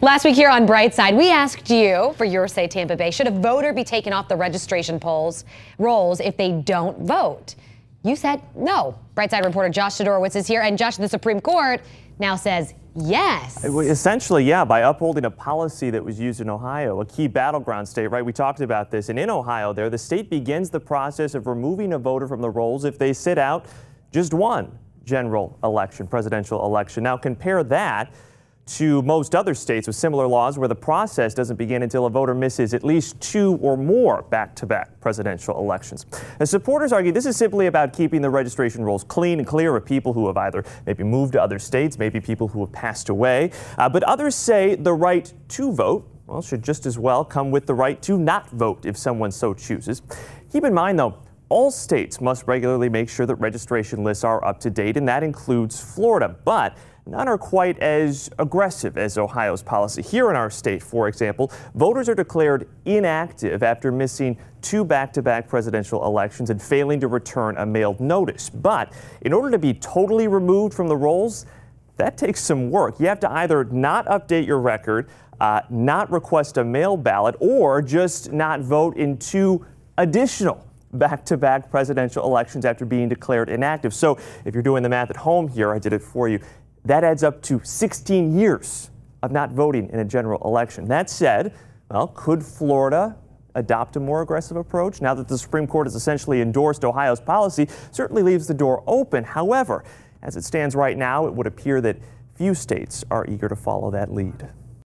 Last week here on Brightside, we asked you for your say Tampa Bay. Should a voter be taken off the registration rolls if they don't vote? You said no. Brightside reporter Josh Sidorowicz is here, and Josh, the Supreme Court now says yes. Essentially, yeah, by upholding a policy that was used in Ohio, a key battleground state, right? We talked about this. And in Ohio there, the state begins the process of removing a voter from the rolls if they sit out just one general election, presidential election. Now compare that to most other states with similar laws where the process doesn't begin until a voter misses at least 2 or more back-to-back presidential elections. As supporters argue, this is simply about keeping the registration rolls clean and clear of people who have either maybe moved to other states, maybe people who have passed away. But others say the right to vote, well, should just as well come with the right to not vote if someone so chooses. Keep in mind, though, all states must regularly make sure that registration lists are up to date, and that includes Florida. But none are quite as aggressive as Ohio's policy. Here in our state, for example, voters are declared inactive after missing 2 back-to-back presidential elections and failing to return a mailed notice. But in order to be totally removed from the rolls, that takes some work. You have to either not update your record, not request a mail ballot, or just not vote in 2 additional back-to-back presidential elections after being declared inactive. So if you're doing the math at home here, I did it for you, that adds up to 16 years of not voting in a general election. That said, well, could Florida adopt a more aggressive approach? Now that the Supreme Court has essentially endorsed Ohio's policy, certainly leaves the door open. However, as it stands right now, it would appear that few states are eager to follow that lead.